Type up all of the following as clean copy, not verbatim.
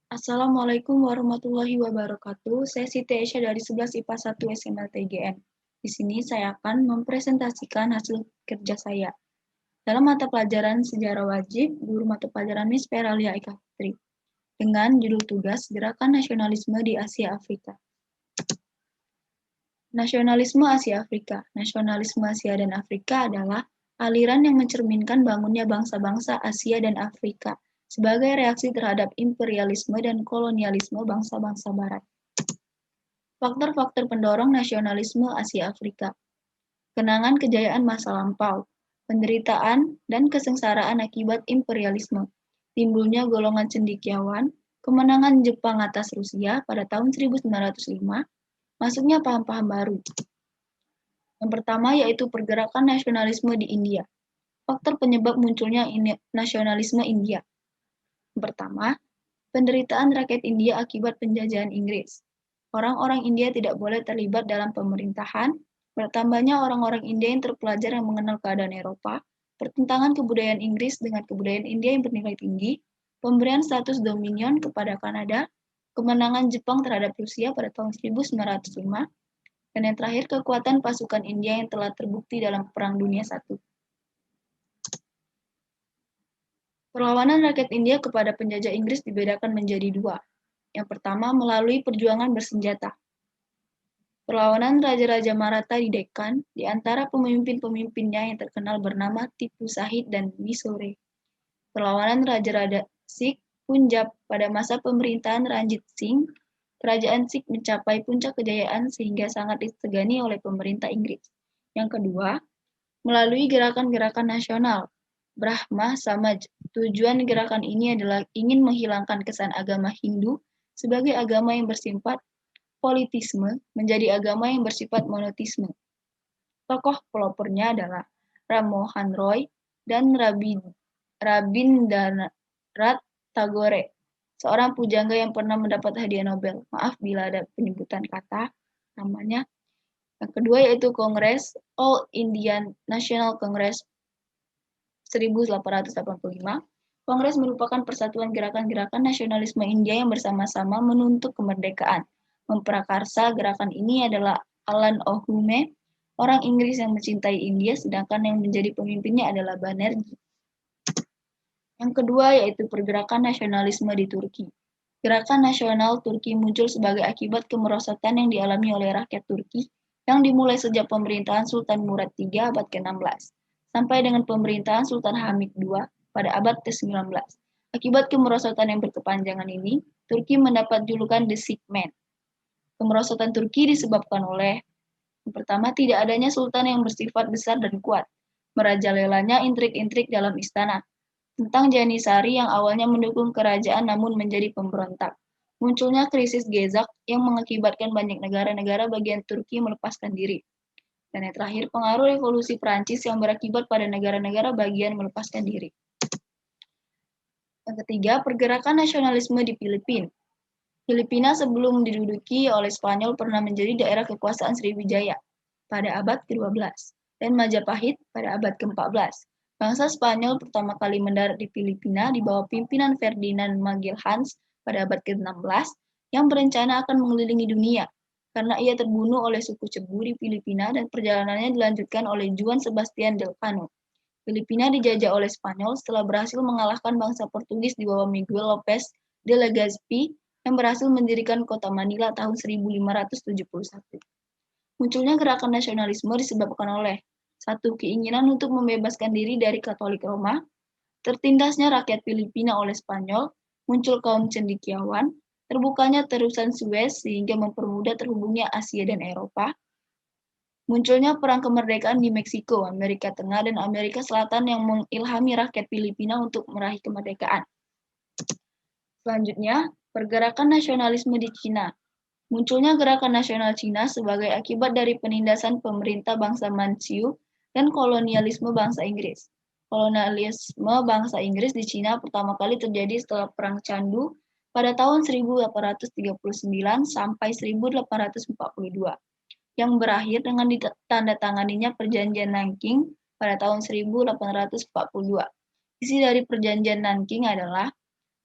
Assalamualaikum warahmatullahi wabarakatuh. Saya Siti Aisyah dari 11 IPA 1 SMLTGN. Di sini saya akan mempresentasikan hasil kerja saya. Dalam mata pelajaran Sejarah Wajib, guru mata pelajaran Miss Peralia Eka Fitri, dengan judul tugas Gerakan Nasionalisme di Asia Afrika. Nasionalisme Asia Afrika. Nasionalisme Asia dan Afrika adalah aliran yang mencerminkan bangunnya bangsa-bangsa Asia dan Afrika sebagai reaksi terhadap imperialisme dan kolonialisme bangsa-bangsa Barat. Faktor-faktor pendorong nasionalisme Asia Afrika. Kenangan kejayaan masa lampau, penderitaan dan kesengsaraan akibat imperialisme, timbulnya golongan cendekiawan, kemenangan Jepang atas Rusia pada tahun 1905, masuknya paham-paham baru. Yang pertama yaitu pergerakan nasionalisme di India. Faktor penyebab munculnya nasionalisme India. Yang pertama, penderitaan rakyat India akibat penjajahan Inggris. Orang-orang India tidak boleh terlibat dalam pemerintahan, bertambahnya orang-orang India yang terpelajar yang mengenal keadaan Eropa, pertentangan kebudayaan Inggris dengan kebudayaan India yang bernilai tinggi, pemberian status dominion kepada Kanada, kemenangan Jepang terhadap Rusia pada tahun 1905, dan yang terakhir kekuatan pasukan India yang telah terbukti dalam Perang Dunia I. Perlawanan rakyat India kepada penjajah Inggris dibedakan menjadi dua. Yang pertama melalui perjuangan bersenjata. Perlawanan Raja-Raja Maratha di Deccan di antara pemimpin-pemimpinnya yang terkenal bernama Tipu Sahid dan Mysore. Perlawanan Raja-Raja Sikh Punjab pada masa pemerintahan Ranjit Singh, kerajaan Sikh mencapai puncak kejayaan sehingga sangat disegani oleh pemerintah Inggris. Yang kedua, melalui gerakan-gerakan nasional, Brahma Samaj. Tujuan gerakan ini adalah ingin menghilangkan kesan agama Hindu sebagai agama yang bersifat politisme menjadi agama yang bersifat monotisme. Tokoh pelopornya adalah Ram Mohan Roy dan Rabindranath Tagore, seorang pujangga yang pernah mendapat hadiah Nobel. Maaf bila ada penyebutan kata namanya. Yang kedua yaitu Kongres All Indian National Congress 1885. Kongres merupakan persatuan gerakan-gerakan nasionalisme India yang bersama-sama menuntut kemerdekaan. Memprakarsa gerakan ini adalah Alan O'Hume, orang Inggris yang mencintai India, sedangkan yang menjadi pemimpinnya adalah Banerjee. Yang kedua yaitu pergerakan nasionalisme di Turki. Gerakan nasional Turki muncul sebagai akibat kemerosotan yang dialami oleh rakyat Turki yang dimulai sejak pemerintahan Sultan Murad III abad ke-16 sampai dengan pemerintahan Sultan Hamid II pada abad ke-19. Akibat kemerosotan yang berkepanjangan ini, Turki mendapat julukan The Sick Man. Kemerosotan Turki disebabkan oleh yang pertama, tidak adanya sultan yang bersifat besar dan kuat, merajalelanya intrik-intrik dalam istana, tentang Janisari yang awalnya mendukung kerajaan namun menjadi pemberontak. Munculnya krisis Gezak yang mengakibatkan banyak negara-negara bagian Turki melepaskan diri. Dan yang terakhir, pengaruh revolusi Prancis yang berakibat pada negara-negara bagian melepaskan diri. Yang ketiga, pergerakan nasionalisme di Filipina. Filipina sebelum diduduki oleh Spanyol pernah menjadi daerah kekuasaan Sriwijaya pada abad ke-12 dan Majapahit pada abad ke-14. Bangsa Spanyol pertama kali mendarat di Filipina di bawah pimpinan Ferdinand Magellan pada abad ke-16 yang berencana akan mengelilingi dunia karena ia terbunuh oleh suku Cebu di Filipina dan perjalanannya dilanjutkan oleh Juan Sebastian Elcano. Filipina dijajah oleh Spanyol setelah berhasil mengalahkan bangsa Portugis di bawah Miguel Lopez de Legazpi yang berhasil mendirikan kota Manila tahun 1571. Munculnya gerakan nasionalisme disebabkan oleh satu, keinginan untuk membebaskan diri dari Katolik Roma, tertindasnya rakyat Filipina oleh Spanyol, muncul kaum cendekiawan, terbukanya terusan Suez sehingga mempermudah terhubungnya Asia dan Eropa, munculnya perang kemerdekaan di Meksiko, Amerika Tengah, dan Amerika Selatan yang mengilhami rakyat Filipina untuk meraih kemerdekaan. Selanjutnya, pergerakan nasionalisme di Cina. Munculnya gerakan nasional Cina sebagai akibat dari penindasan pemerintah bangsa Manchu dan kolonialisme bangsa Inggris. Kolonialisme bangsa Inggris di Cina pertama kali terjadi setelah Perang Candu pada tahun 1839 sampai 1842, yang berakhir dengan ditandatanganinya Perjanjian Nanking pada tahun 1842. Isi dari Perjanjian Nanking adalah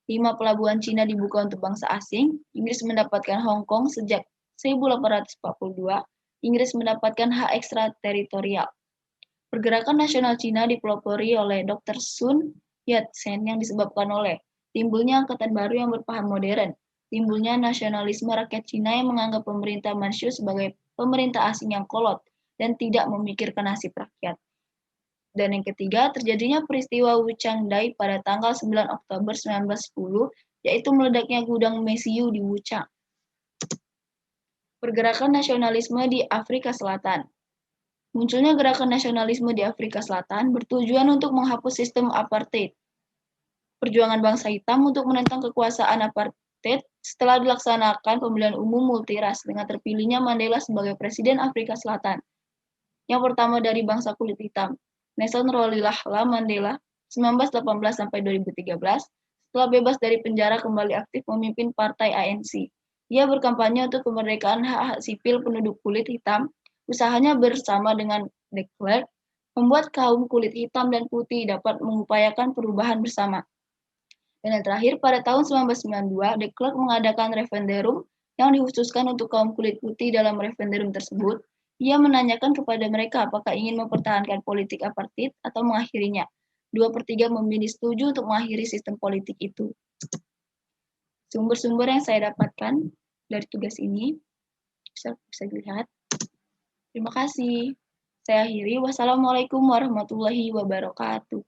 5 pelabuhan Cina dibuka untuk bangsa asing. Inggris mendapatkan Hong Kong sejak 1842. Inggris mendapatkan hak ekstrateritorial. Pergerakan nasional Cina dipelopori oleh Dr. Sun Yat-sen yang disebabkan oleh timbulnya angkatan baru yang berpaham modern, timbulnya nasionalisme rakyat Cina yang menganggap pemerintah Manchu sebagai pemerintah asing yang kolot dan tidak memikirkan nasib rakyat. Dan yang ketiga, terjadinya peristiwa Wuchang Dai pada tanggal 9 Oktober 1910, yaitu meledaknya gudang Mesiu di Wuchang. Pergerakan nasionalisme di Afrika Selatan. Munculnya gerakan nasionalisme di Afrika Selatan bertujuan untuk menghapus sistem apartheid. Perjuangan bangsa hitam untuk menentang kekuasaan apartheid setelah dilaksanakan pemilihan umum multiras dengan terpilihnya Mandela sebagai Presiden Afrika Selatan. Yang pertama dari bangsa kulit hitam, Nelson Rolihlahla Mandela, 1918 sampai 2013, setelah bebas dari penjara kembali aktif memimpin partai ANC. Ia berkampanye untuk kemerdekaan hak-hak sipil penduduk kulit hitam. Usahanya bersama dengan de Klerk membuat kaum kulit hitam dan putih dapat mengupayakan perubahan bersama. Dan yang terakhir, pada tahun 1992, de Klerk mengadakan referendum yang dikhususkan untuk kaum kulit putih. Dalam referendum tersebut, ia menanyakan kepada mereka apakah ingin mempertahankan politik apartheid atau mengakhirinya. 2/3 memilih setuju untuk mengakhiri sistem politik itu. Sumber-sumber yang saya dapatkan dari tugas ini bisa dilihat. Terima kasih. Saya akhiri. Wassalamualaikum warahmatullahi wabarakatuh.